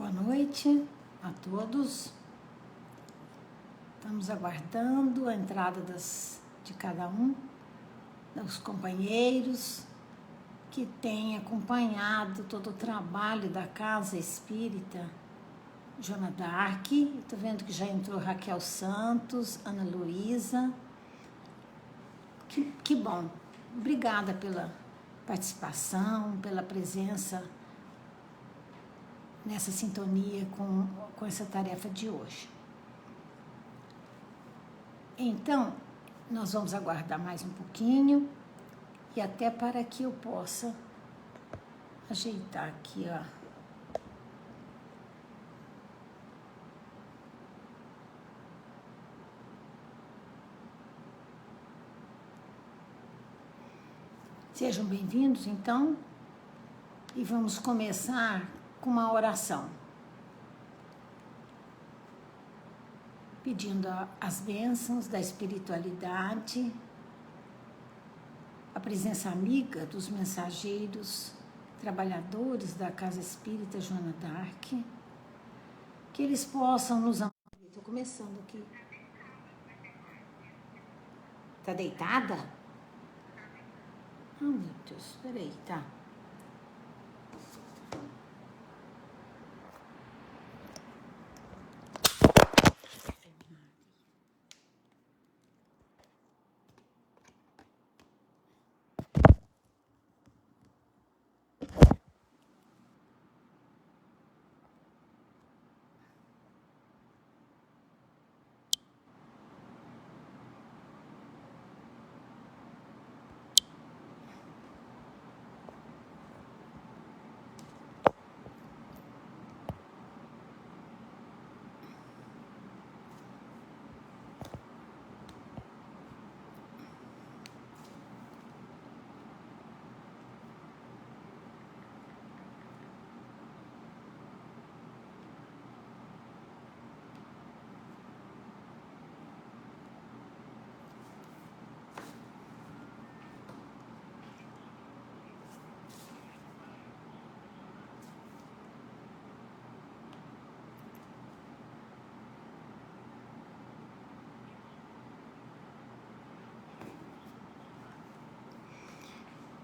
Boa noite a todos. Estamos aguardando a entrada de cada um, dos companheiros que têm acompanhado todo o trabalho da Casa Espírita Joana d'Arc. Estou vendo que já entrou Raquel Santos, Ana Luísa. Que bom. Obrigada pela participação, pela presença nessa sintonia com essa tarefa de hoje. Então, nós vamos aguardar mais um pouquinho e até para que eu possa ajeitar aqui, ó. Sejam bem-vindos, então, e vamos começar com uma oração, pedindo as bênçãos da espiritualidade, a presença amiga dos mensageiros, trabalhadores da Casa Espírita Joana d'Arc, que eles possam nos amparar. Estou começando aqui. Tá deitada? Meu Deus, peraí, tá.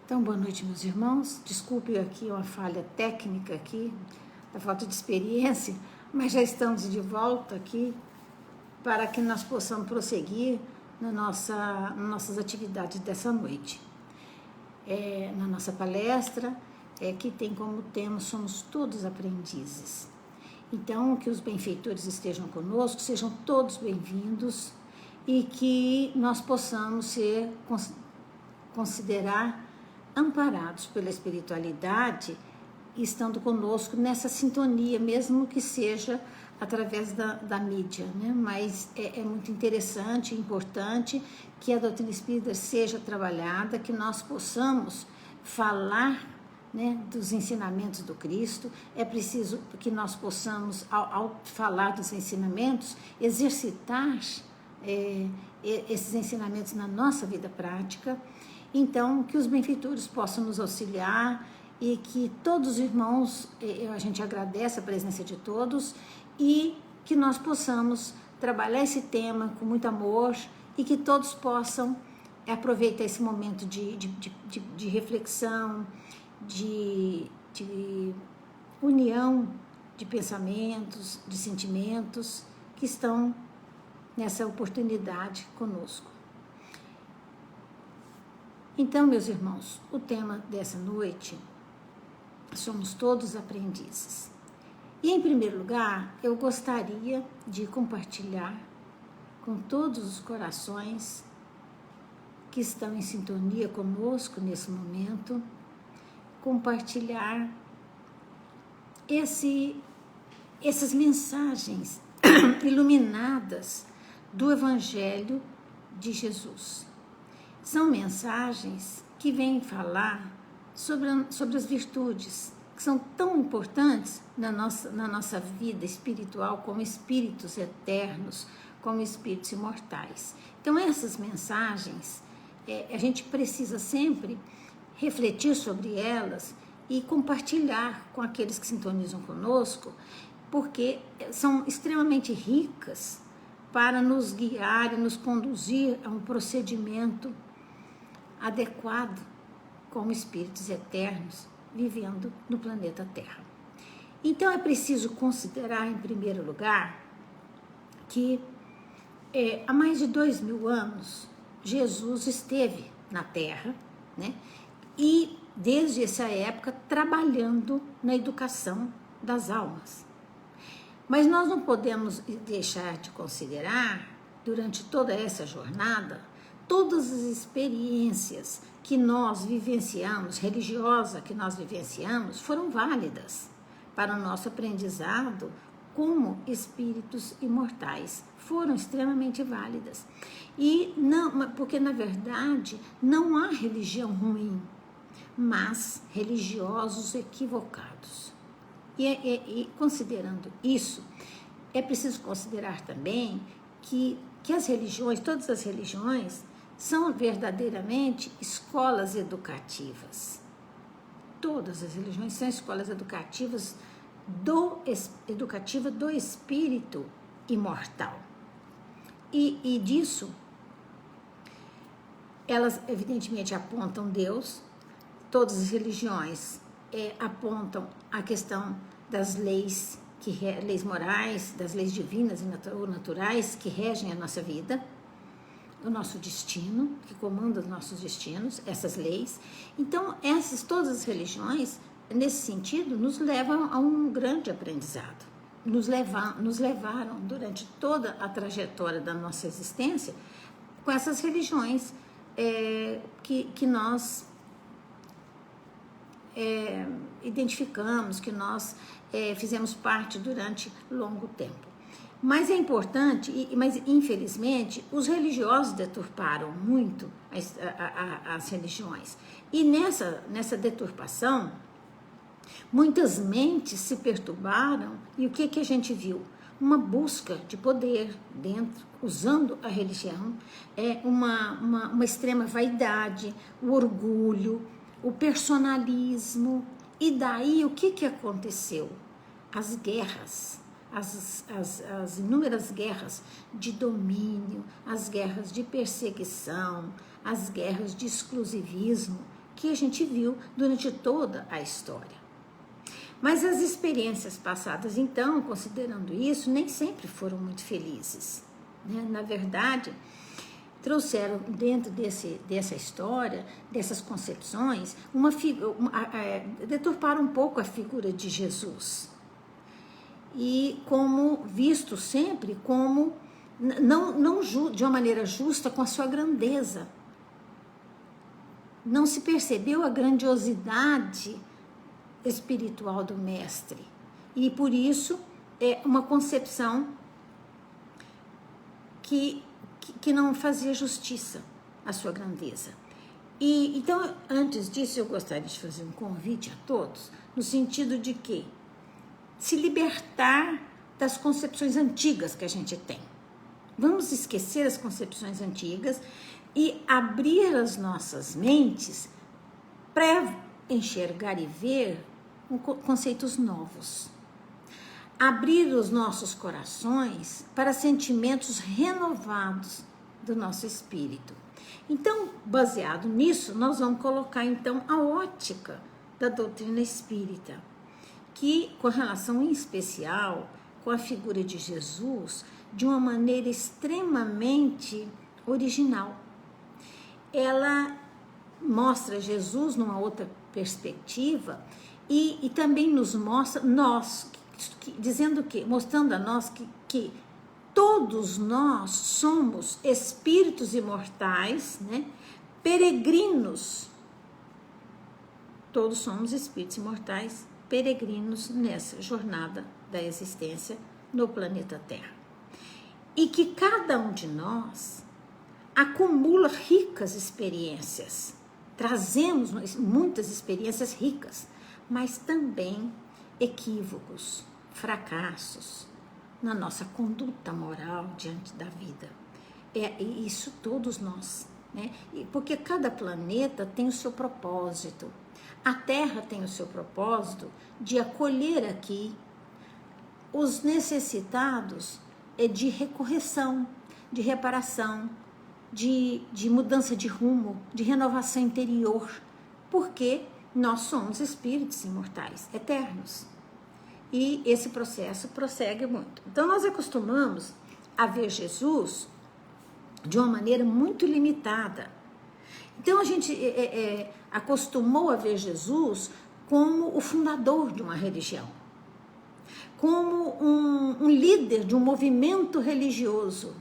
Então, boa noite, meus irmãos. Desculpe aqui uma falha técnica aqui, da falta de experiência, mas já estamos de volta aqui para que nós possamos prosseguir nas nossas atividades dessa noite. Na nossa palestra, que tem como tema Somos Todos Aprendizes. Então, que os benfeitores estejam conosco, sejam todos bem-vindos e que nós possamos considerar amparados pela espiritualidade, estando conosco nessa sintonia, mesmo que seja através da mídia, né? Mas é muito interessante e importante que a doutrina espírita seja trabalhada, que nós possamos falar, né, dos ensinamentos do Cristo. É preciso que nós possamos, ao falar dos ensinamentos, exercitar esses ensinamentos na nossa vida prática. Então, que os benfeitores possam nos auxiliar e que todos os irmãos, a gente agradece a presença de todos e que nós possamos trabalhar esse tema com muito amor e que todos possam aproveitar esse momento de reflexão, de união de pensamentos, de sentimentos que estão nessa oportunidade conosco. Então, meus irmãos, o tema dessa noite, somos todos aprendizes. E, em primeiro lugar, eu gostaria de compartilhar com todos os corações que estão em sintonia conosco nesse momento, compartilhar essas mensagens iluminadas do Evangelho de Jesus. São mensagens que vêm falar sobre as virtudes, que são tão importantes na nossa vida espiritual, como espíritos eternos, como espíritos imortais. Então, essas mensagens, a gente precisa sempre refletir sobre elas e compartilhar com aqueles que sintonizam conosco, porque são extremamente ricas para nos guiar e nos conduzir a um procedimento adequado como espíritos eternos vivendo no planeta Terra. Então é preciso considerar, em primeiro lugar, que há mais de 2000 anos Jesus esteve na Terra, né? E desde essa época trabalhando na educação das almas. Mas nós não podemos deixar de considerar, durante toda essa jornada, todas as experiências que nós vivenciamos, religiosas que nós vivenciamos, foram válidas para o nosso aprendizado como espíritos imortais. Foram extremamente válidas. E não, porque, na verdade, não há religião ruim, mas religiosos equivocados. E considerando isso, é preciso considerar também que as religiões, todas as religiões, são verdadeiramente escolas educativas. Todas as religiões são escolas educativas do espírito imortal. E disso, elas evidentemente apontam Deus. Todas as religiões apontam a questão das leis, leis morais, das leis divinas ou naturais que regem a nossa vida, o nosso destino, que comandam os nossos destinos, essas leis. Então, todas as religiões, nesse sentido, nos levam a um grande aprendizado. Nos levaram durante toda a trajetória da nossa existência com essas religiões que nós identificamos, que nós fizemos parte durante longo tempo. Mas é importante, mas infelizmente, os religiosos deturparam muito as religiões. E nessa deturpação, muitas mentes se perturbaram, e o que a gente viu? Uma busca de poder dentro, usando a religião, uma extrema vaidade, o orgulho, o personalismo. E daí o que aconteceu? As guerras, as inúmeras guerras de domínio, as guerras de perseguição, as guerras de exclusivismo que a gente viu durante toda a história. Mas as experiências passadas, então, considerando isso, nem sempre foram muito felizes, né? Na verdade, trouxeram dentro dessa história, dessas concepções, deturparam um pouco a figura de Jesus. E como visto sempre como, não de uma maneira justa, com a sua grandeza. Não se percebeu a grandiosidade espiritual do mestre. E por isso é uma concepção que não fazia justiça à sua grandeza. E então, antes disso, eu gostaria de fazer um convite a todos, no sentido de que se libertar das concepções antigas que a gente tem. Vamos esquecer as concepções antigas e abrir as nossas mentes para enxergar e ver conceitos novos. Abrir os nossos corações para sentimentos renovados do nosso espírito. Então, baseado nisso, nós vamos colocar então a ótica da doutrina espírita, que, com relação em especial com a figura de Jesus, de uma maneira extremamente original. Ela mostra Jesus numa outra perspectiva e também nos mostra dizendo que, mostrando a nós que todos nós somos espíritos imortais, né? Peregrinos. Todos somos espíritos imortais, peregrinos nessa jornada da existência no planeta Terra. E que cada um de nós acumula ricas experiências. Trazemos muitas experiências ricas, mas também equívocos, fracassos na nossa conduta moral diante da vida. Isso todos nós, né? Porque cada planeta tem o seu propósito. A Terra tem o seu propósito de acolher aqui os necessitados de recorreção, de reparação, de mudança de rumo, de renovação interior, porque nós somos espíritos imortais, eternos. E esse processo prossegue muito. Então, nós acostumamos a ver Jesus de uma maneira muito limitada. Então, a gente acostumou a ver Jesus como o fundador de uma religião, como um líder de um movimento religioso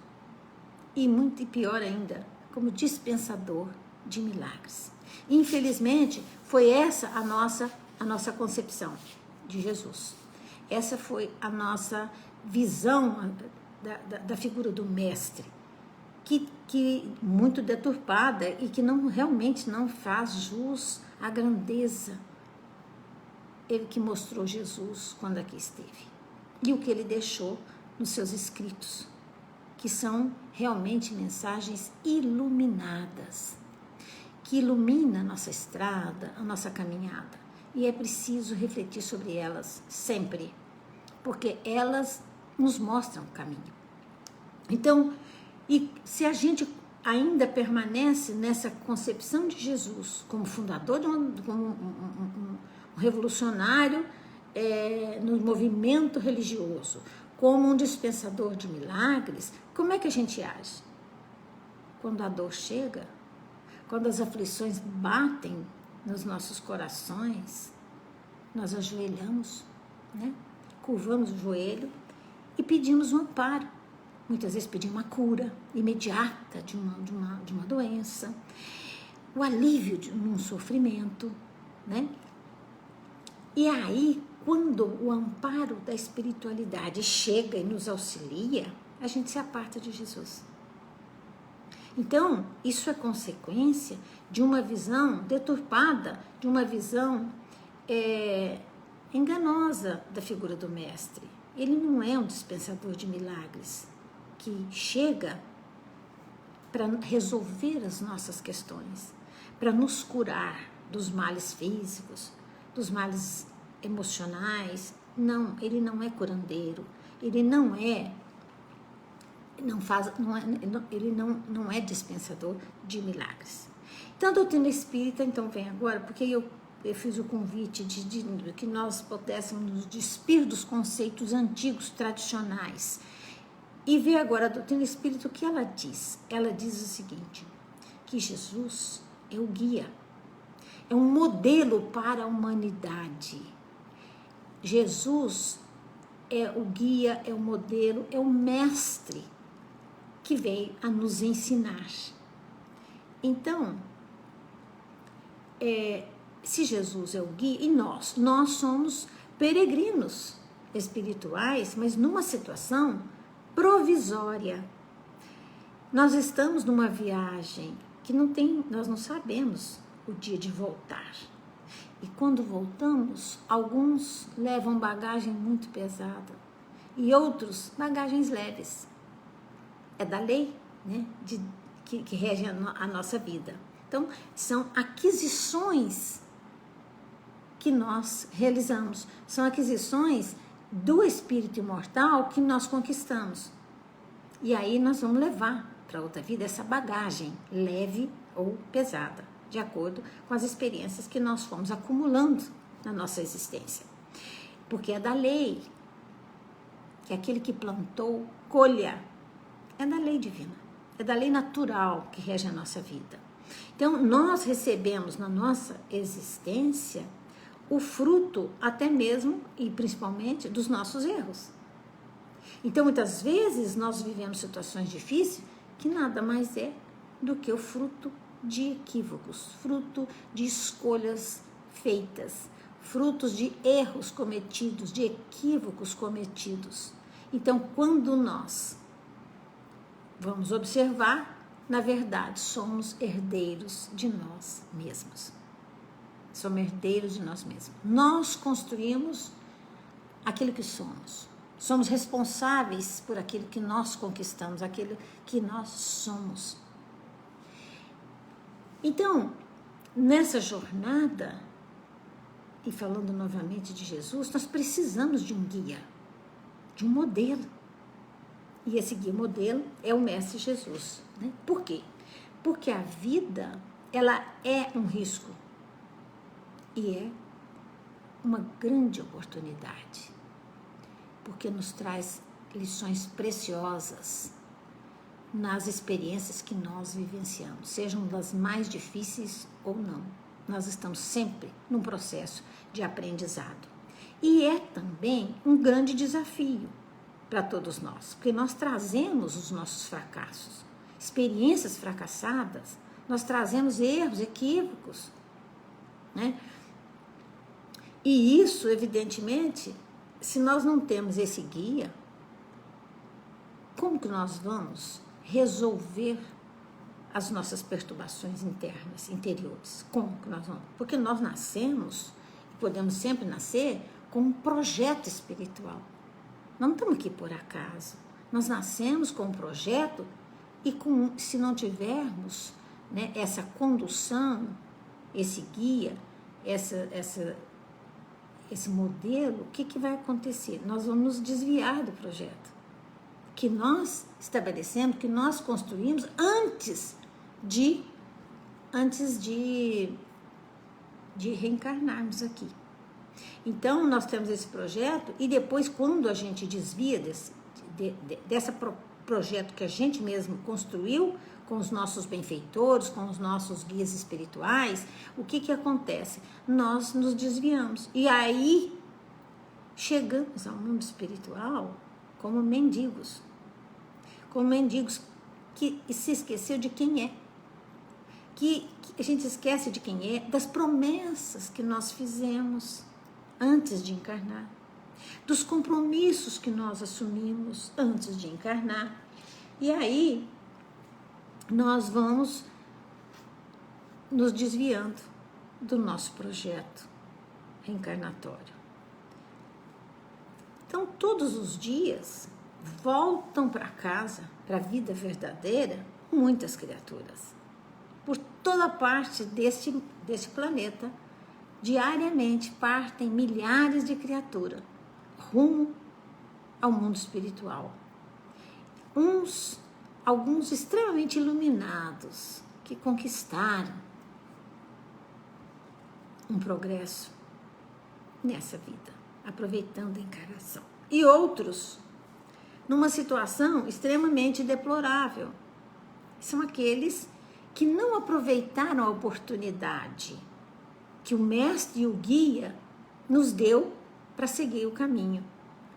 e, muito pior ainda, como dispensador de milagres. Infelizmente, foi essa a nossa concepção de Jesus. Essa foi a nossa visão da figura do mestre, que muito deturpada e que realmente não faz jus à grandeza ele que mostrou Jesus quando aqui esteve. E o que ele deixou nos seus escritos, que são realmente mensagens iluminadas, que ilumina a nossa estrada, a nossa caminhada. E é preciso refletir sobre elas sempre, porque elas nos mostram o caminho. Então, e se a gente ainda permanece nessa concepção de Jesus como fundador, como um revolucionário no movimento religioso, como um dispensador de milagres, como é que a gente age? Quando a dor chega, quando as aflições batem nos nossos corações, nós ajoelhamos, né? Curvamos o joelho e pedimos um amparo. Muitas vezes pedimos uma cura imediata de uma doença, o alívio de um sofrimento, né? E aí, quando o amparo da espiritualidade chega e nos auxilia, a gente se aparta de Jesus. Então, isso é consequência de uma visão deturpada, de uma visão enganosa da figura do mestre. Ele não é um dispensador de milagres que chega para resolver as nossas questões, para nos curar dos males físicos, dos males emocionais. Não, ele não é curandeiro, ele não é dispensador de milagres. Então, a doutrina espírita, então, vem agora, porque eu fiz o convite de que nós pudéssemos nos despir dos conceitos antigos, tradicionais, e ver agora a doutrina espírita, o que ela diz. Ela diz o seguinte, que Jesus é o guia, é um modelo para a humanidade. Jesus é o guia, é o modelo, é o mestre que veio a nos ensinar. Então, se Jesus é o guia, e nós somos peregrinos espirituais, mas numa situação provisória. Nós estamos numa viagem que nós não sabemos o dia de voltar. E quando voltamos, alguns levam bagagem muito pesada e outros bagagens leves. É da lei, né, que rege a nossa vida. Então, são aquisições que nós realizamos, são aquisições do espírito imortal que nós conquistamos. E aí nós vamos levar para outra vida essa bagagem leve ou pesada, de acordo com as experiências que nós fomos acumulando na nossa existência. Porque é da lei, que aquele que plantou, colha. É da lei divina, é da lei natural que rege a nossa vida. Então, nós recebemos na nossa existência o fruto até mesmo e principalmente dos nossos erros. Então, muitas vezes nós vivemos situações difíceis que nada mais é do que o fruto de equívocos, fruto de escolhas feitas, frutos de erros cometidos, de equívocos cometidos. Então, quando nós vamos observar, na verdade, somos herdeiros de nós mesmos. Somos herdeiros de nós mesmos. Nós construímos aquilo que somos. Somos responsáveis por aquilo que nós conquistamos, aquilo que nós somos. Então, nessa jornada, e falando novamente de Jesus, nós precisamos de um guia. de um modelo. E esse guia modelo é o Mestre Jesus, né? Por quê? Porque a vida, ela é um risco e é uma grande oportunidade, porque nos traz lições preciosas nas experiências que nós vivenciamos, sejam das mais difíceis ou não. Nós estamos sempre num processo de aprendizado. E é também um grande desafio para todos nós, porque nós trazemos os nossos fracassos, experiências fracassadas, nós trazemos erros, equívocos, né? E isso, evidentemente, se nós não temos esse guia, como que nós vamos resolver as nossas perturbações internas, interiores? Como que nós vamos? Porque nós nascemos, podemos sempre nascer com um projeto espiritual. Não estamos aqui por acaso. Nós nascemos com um projeto e se não tivermos, né, essa condução, esse guia, esse modelo, o que vai acontecer? Nós vamos nos desviar do projeto que nós estabelecemos, que nós construímos antes de reencarnarmos aqui. Então, nós temos esse projeto e depois, quando a gente desvia desse projeto que a gente mesmo construiu, com os nossos benfeitores, com os nossos guias espirituais, o que acontece? Nós nos desviamos. E aí, chegamos ao mundo espiritual como mendigos. Como mendigos que se esqueceu de quem é. Que a gente esquece de quem é, das promessas que nós fizemos antes de encarnar, dos compromissos que nós assumimos antes de encarnar. E aí, nós vamos nos desviando do nosso projeto reencarnatório. Então, todos os dias, voltam para casa, para a vida verdadeira, muitas criaturas. Por toda parte deste planeta, diariamente partem milhares de criaturas rumo ao mundo espiritual. Alguns extremamente iluminados, que conquistaram um progresso nessa vida, aproveitando a encarnação. E outros, numa situação extremamente deplorável, são aqueles que não aproveitaram a oportunidade que o mestre e o guia nos deu para seguir o caminho.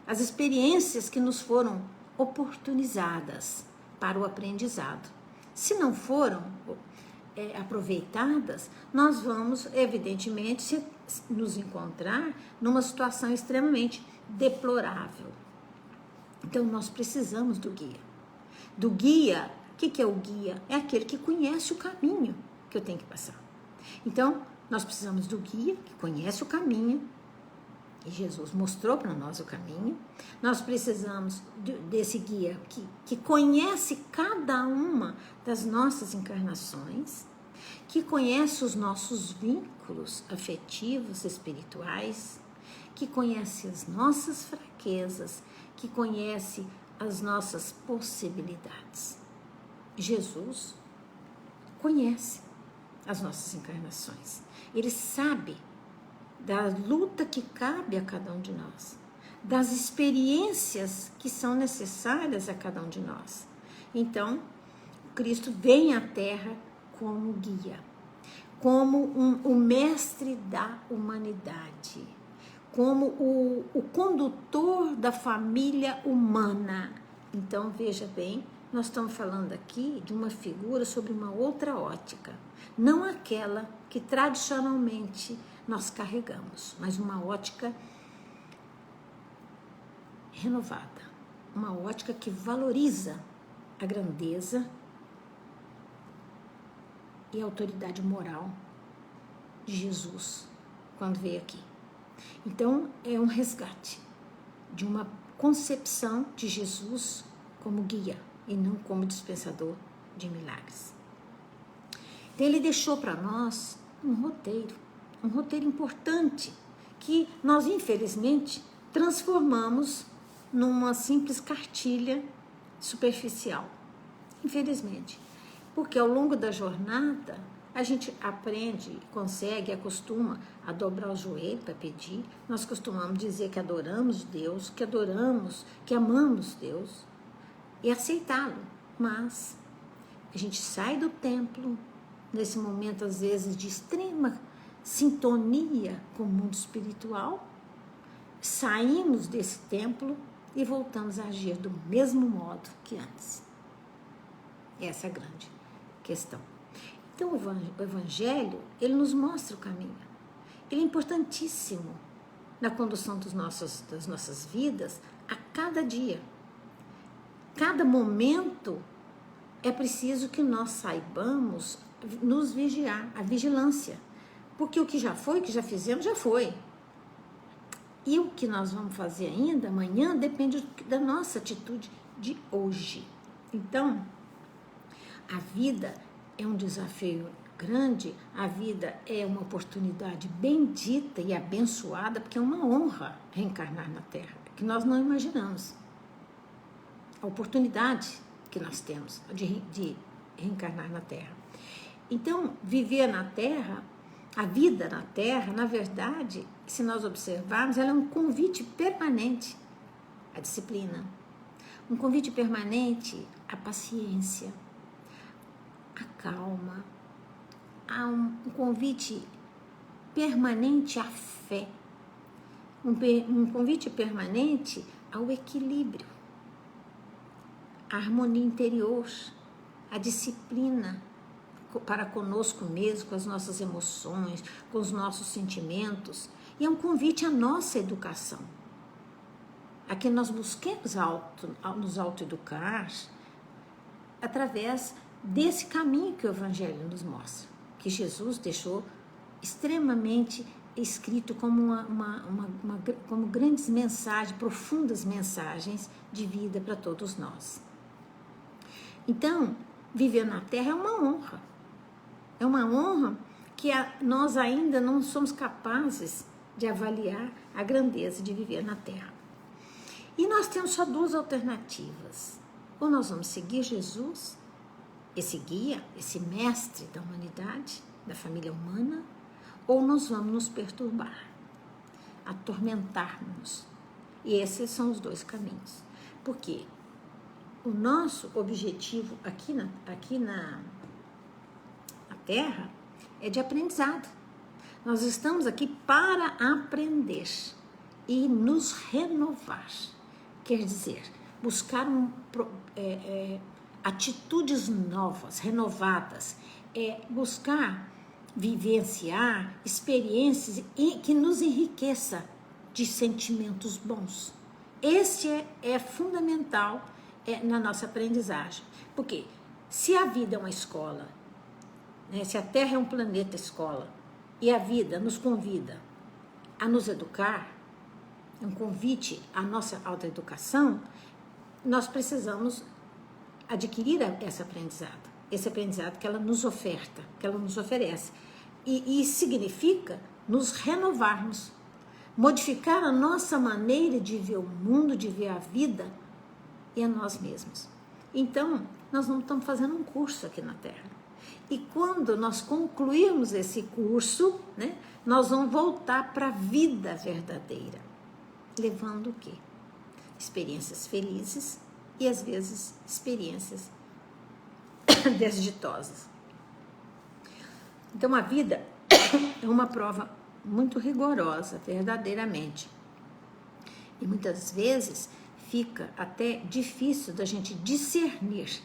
As experiências que nos foram oportunizadas para o aprendizado. Se não foram aproveitadas, nós vamos, evidentemente, nos encontrar numa situação extremamente deplorável. Então, nós precisamos do guia. Do guia, o que é o guia? É aquele que conhece o caminho que eu tenho que passar. Então, nós precisamos do guia que conhece o caminho, e Jesus mostrou para nós o caminho. Nós precisamos desse guia que conhece cada uma das nossas encarnações, que conhece os nossos vínculos afetivos, espirituais, que conhece as nossas fraquezas, que conhece as nossas possibilidades. Jesus conhece as nossas encarnações. Ele sabe da luta que cabe a cada um de nós, das experiências que são necessárias a cada um de nós. Então, Cristo vem à Terra como guia, como o mestre da humanidade, como o condutor da família humana. Então, veja bem, nós estamos falando aqui de uma figura sobre uma outra ótica, não aquela que tradicionalmente nós carregamos, mas uma ótica renovada, uma ótica que valoriza a grandeza e a autoridade moral de Jesus quando veio aqui. Então, é um resgate de uma concepção de Jesus como guia e não como dispensador de milagres. Então, ele deixou para nós um roteiro importante que nós, infelizmente, transformamos numa simples cartilha superficial, infelizmente. Porque ao longo da jornada, a gente aprende, consegue, acostuma a dobrar o joelho para pedir. Nós costumamos dizer que adoramos Deus, que amamos Deus e aceitá-lo. Mas a gente sai do templo, nesse momento, às vezes, de extrema sintonia com o mundo espiritual, saímos desse templo e voltamos a agir do mesmo modo que antes. Essa é a grande questão. Então, o Evangelho, ele nos mostra o caminho. Ele é importantíssimo na condução das nossas vidas a cada dia. Cada momento é preciso que nós saibamos nos vigiar, a vigilância. Porque o que já foi, o que já fizemos, já foi. E o que nós vamos fazer ainda amanhã depende da nossa atitude de hoje. Então, a vida é um desafio grande, a vida é uma oportunidade bendita e abençoada, porque é uma honra reencarnar na Terra, que nós não imaginamos. A oportunidade que nós temos de reencarnar na Terra. Então, viver na Terra, a vida na Terra, na verdade, se nós observarmos, ela é um convite permanente à disciplina, um convite permanente à paciência, à calma, há um convite permanente à fé, um convite permanente ao equilíbrio, à harmonia interior, à disciplina para conosco mesmo, com as nossas emoções, com os nossos sentimentos, e é um convite à nossa educação, a que nós busquemos nos autoeducar através desse caminho que o Evangelho nos mostra, que Jesus deixou extremamente escrito como, como grandes mensagens, profundas mensagens de vida para todos nós. Então, viver na Terra é uma honra. É uma honra que nós ainda não somos capazes de avaliar a grandeza de viver na Terra. E nós temos só duas alternativas. Ou nós vamos seguir Jesus, esse guia, esse mestre da humanidade, da família humana, ou nós vamos nos perturbar, atormentar-nos. E esses são os dois caminhos. Porque o nosso objetivo aqui na Terra é de aprendizado. Nós estamos aqui para aprender e nos renovar. Quer dizer, buscar atitudes novas, renovadas, buscar vivenciar experiências que nos enriqueça de sentimentos bons. Esse é fundamental na nossa aprendizagem. Porque se a vida é uma escola, né, se a Terra é um planeta escola, e a vida nos convida a nos educar, um convite à nossa autoeducação, nós precisamos adquirir esse aprendizado que ela nos oferta, que ela nos oferece. E significa nos renovarmos, modificar a nossa maneira de ver o mundo, de ver a vida e a nós mesmos. Então, nós não estamos fazendo um curso aqui na Terra. E quando nós concluirmos esse curso, né, nós vamos voltar para a vida verdadeira, levando o quê? Experiências felizes e, às vezes, experiências desditosas. Então, a vida é uma prova muito rigorosa, verdadeiramente. E muitas vezes fica até difícil da gente discernir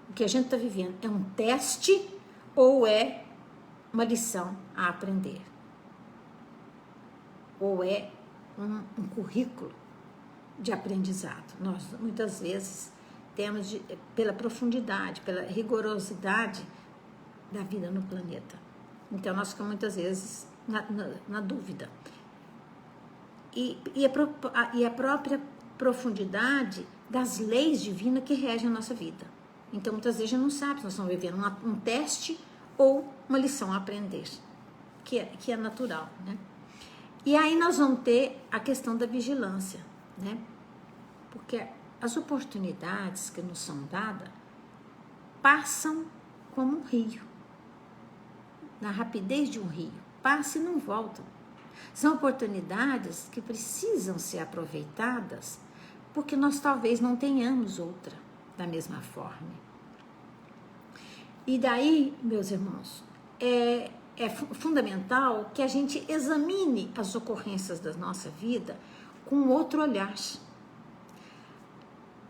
o que a gente está vivendo. É um teste ou é uma lição a aprender? Ou é um currículo de aprendizado? Nós, muitas vezes, temos, pela profundidade, pela rigorosidade da vida no planeta. Então, nós ficamos muitas vezes na dúvida. E a própria profundidade das leis divinas que regem a nossa vida. Então, muitas vezes, a gente não sabe se nós estamos vivendo um teste ou uma lição a aprender, que é natural, né? E aí nós vamos ter a questão da vigilância, né? Porque as oportunidades que nos são dadas passam como um rio, na rapidez de um rio, passa e não voltam. São oportunidades que precisam ser aproveitadas, porque nós talvez não tenhamos outra da mesma forma. E daí, meus irmãos, é fundamental que a gente examine as ocorrências da nossa vida com outro olhar.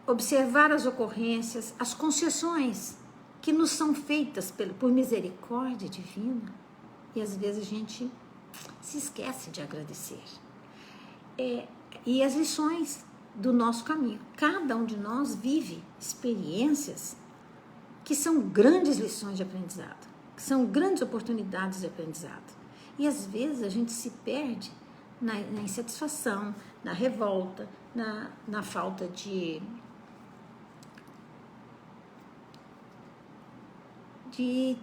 Observar as ocorrências, as concessões que nos são feitas por misericórdia divina, e às vezes a gente se esquece de agradecer. E as lições do nosso caminho. Cada um de nós vive experiências que são grandes lições de aprendizado, que são grandes oportunidades de aprendizado. E às vezes a gente se perde na insatisfação, na revolta, na falta de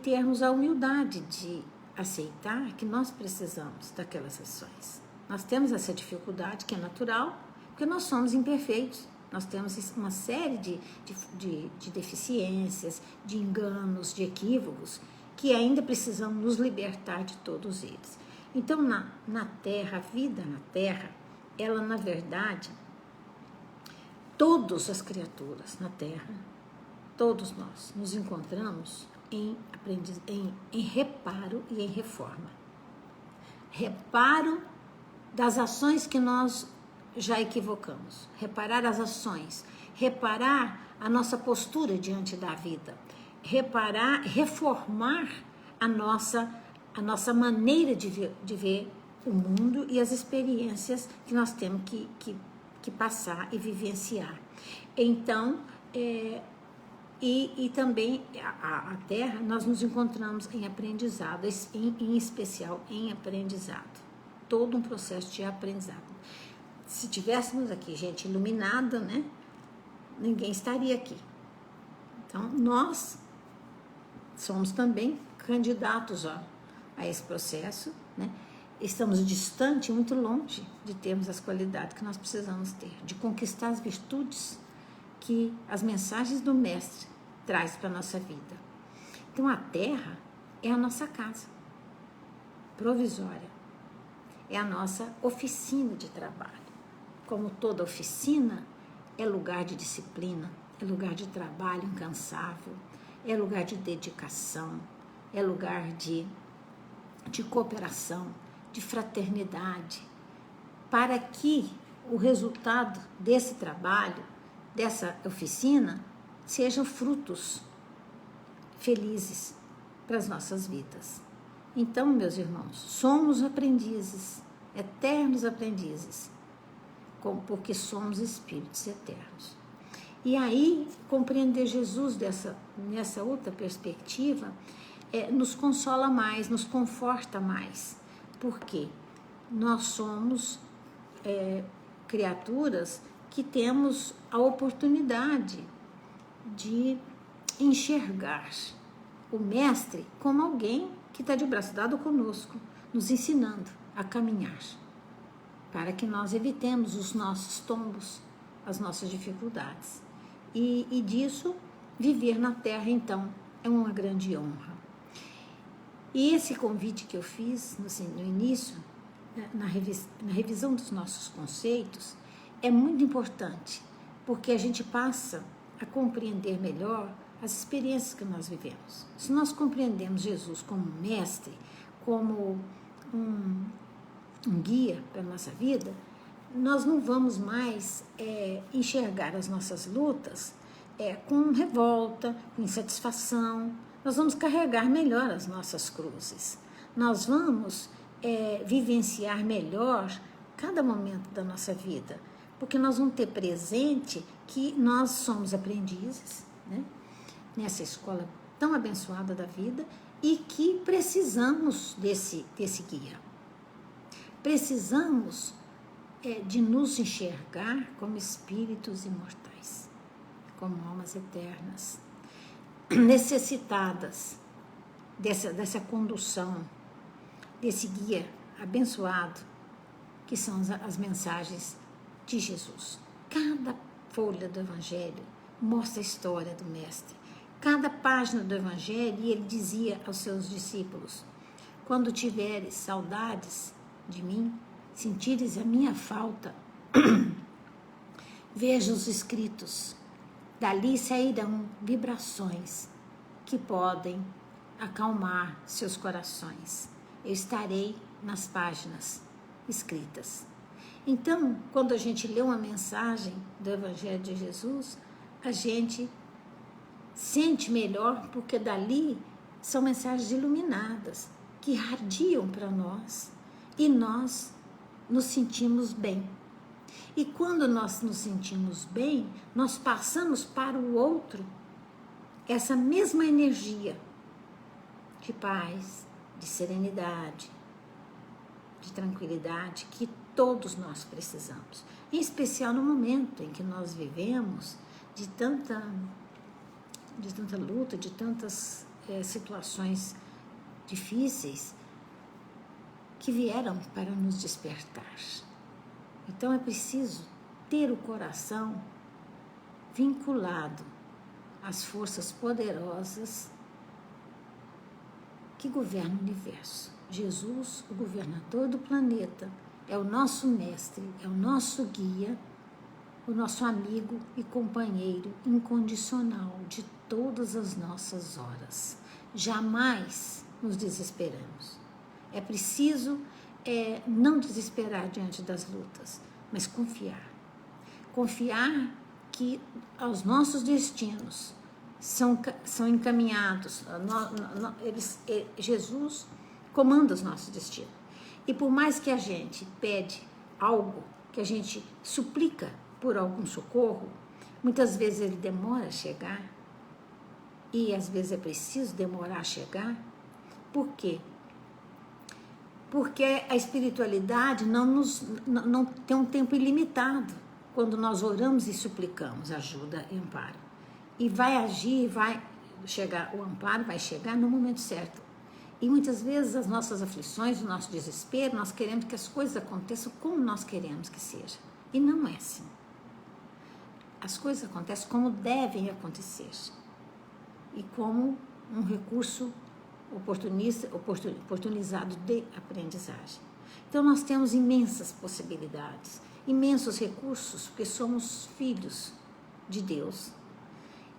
termos a humildade de aceitar que nós precisamos daquelas lições. Nós temos essa dificuldade que é natural, porque nós somos imperfeitos. Nós temos uma série de deficiências, de enganos, de equívocos, que ainda precisamos nos libertar de todos eles. Então, na Terra, a vida na Terra, ela, na verdade, todas as criaturas na Terra, todos nós nos encontramos em reparo e em reforma. Reparo das ações que nós já equivocamos, reparar as ações, reparar a nossa postura diante da vida, reformar a nossa maneira de ver o mundo e as experiências que nós temos que passar e vivenciar. Então, e também a Terra, nós nos encontramos em aprendizado, em especial em aprendizado, todo um processo de aprendizado. Se tivéssemos aqui gente iluminada, né, ninguém estaria aqui. Então, nós somos também candidatos a esse processo, né? Estamos distante, muito longe de termos as qualidades que nós precisamos ter, de conquistar as virtudes que as mensagens do Mestre traz para a nossa vida. Então, a Terra é a nossa casa provisória, é a nossa oficina de trabalho. Como toda oficina, é lugar de disciplina, é lugar de trabalho incansável, é lugar de dedicação, é lugar de cooperação, de fraternidade, para que o resultado desse trabalho, dessa oficina, sejam frutos felizes para as nossas vidas. Então, meus irmãos, somos aprendizes, eternos aprendizes, porque somos espíritos eternos. E aí, compreender Jesus nessa outra perspectiva nos consola mais, nos conforta mais, porque nós somos criaturas que temos a oportunidade de enxergar o Mestre como alguém que está de braço dado conosco, nos ensinando a caminhar, para que nós evitemos os nossos tombos, as nossas dificuldades. E disso, viver na Terra, então, é uma grande honra. E esse convite que eu fiz no início, na revisão dos nossos conceitos, é muito importante, porque a gente passa a compreender melhor as experiências que nós vivemos. Se nós compreendemos Jesus como mestre, como um guia para a nossa vida, nós não vamos mais enxergar as nossas lutas com revolta, com insatisfação. Nós vamos carregar melhor as nossas cruzes. Nós vamos vivenciar melhor cada momento da nossa vida, porque nós vamos ter presente que nós somos aprendizes, né, nessa escola tão abençoada da vida, e que precisamos desse guia. Precisamos de nos enxergar como espíritos imortais, como almas eternas, necessitadas dessa condução, desse guia abençoado, que são as mensagens de Jesus. Cada folha do Evangelho mostra a história do Mestre. Cada página do Evangelho, e ele dizia aos seus discípulos: quando tiveres saudades de mim, sentires a minha falta, veja os escritos. Dali sairão vibrações que podem acalmar seus corações. Eu estarei nas páginas escritas. Então, quando a gente lê uma mensagem do Evangelho de Jesus, a gente sente melhor, porque dali são mensagens iluminadas, que irradiam para nós, e nós nos sentimos bem. E quando nós nos sentimos bem, nós passamos para o outro essa mesma energia de paz, de serenidade, de tranquilidade que todos nós precisamos. Em especial no momento em que nós vivemos de tanta luta, de tantas situações difíceis que vieram para nos despertar. Então é preciso ter o coração vinculado às forças poderosas que governam o universo. Jesus, o governador do planeta, é o nosso mestre, é o nosso guia, o nosso amigo e companheiro incondicional de todas as nossas horas. Jamais nos desesperamos. É preciso não desesperar diante das lutas, mas confiar. Confiar que os nossos destinos são encaminhados. Jesus comanda os nossos destinos. E por mais que a gente pede algo, que a gente suplica por algum socorro, muitas vezes ele demora a chegar, e às vezes é preciso demorar a chegar. Por quê? Porque a espiritualidade não tem um tempo ilimitado quando nós oramos e suplicamos ajuda e amparo. E vai agir, vai chegar, o amparo vai chegar no momento certo. E muitas vezes as nossas aflições, o nosso desespero, nós queremos que as coisas aconteçam como nós queremos que seja. E não é assim. As coisas acontecem como devem acontecer. E como um recurso oportunizado de aprendizagem. Então nós temos imensas possibilidades, imensos recursos, porque somos filhos de Deus.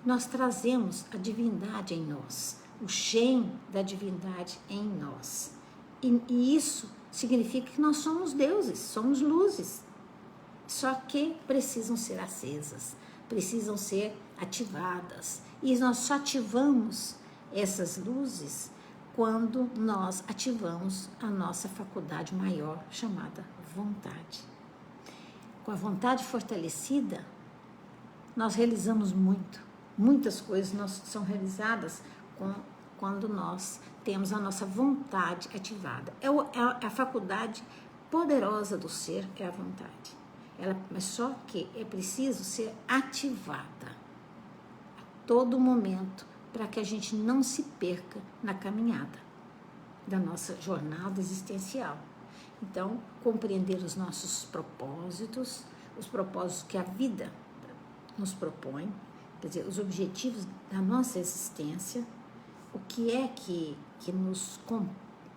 Nós trazemos a divindade em nós, o Shem da divindade em nós. E isso significa que nós somos deuses, somos luzes. Só que precisam ser acesas, precisam ser ativadas. E nós só ativamos essas luzes quando nós ativamos a nossa faculdade maior, chamada vontade. Com a vontade fortalecida, nós realizamos muitas coisas são realizadas quando nós temos a nossa vontade ativada. É a faculdade poderosa do ser, é a vontade. Mas só que é preciso ser ativada a todo momento, para que a gente não se perca na caminhada da nossa jornada existencial. Então, compreender os nossos propósitos, os propósitos que a vida nos propõe, quer dizer, os objetivos da nossa existência, o que é que nos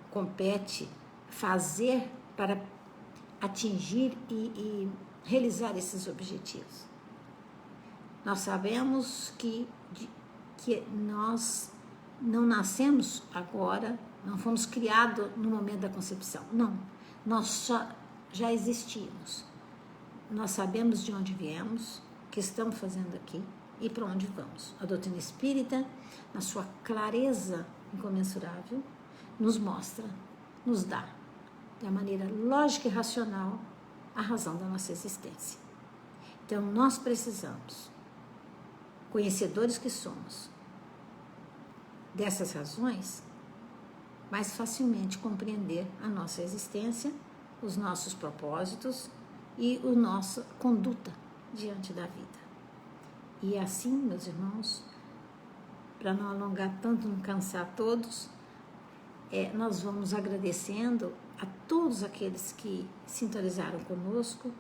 compete fazer para atingir e realizar esses objetivos. Nós sabemos que nós não nascemos agora, não fomos criados no momento da concepção. Não, nós já existimos. Nós sabemos de onde viemos, o que estamos fazendo aqui e para onde vamos. A doutrina espírita, na sua clareza incomensurável, nos mostra, nos dá, de maneira lógica e racional, a razão da nossa existência. Então, nós precisamos, conhecedores que somos, dessas razões, mais facilmente compreender a nossa existência, os nossos propósitos e a nossa conduta diante da vida. E assim, meus irmãos, para não alongar tanto, não cansar todos, nós vamos agradecendo a todos aqueles que sintonizaram conosco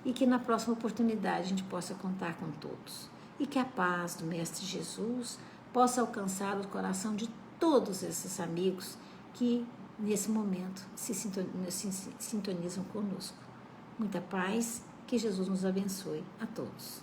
e que na próxima oportunidade a gente possa contar com todos. E que a paz do Mestre Jesus possa alcançar o coração de todos esses amigos que nesse momento se sintonizam conosco. Muita paz, que Jesus nos abençoe a todos.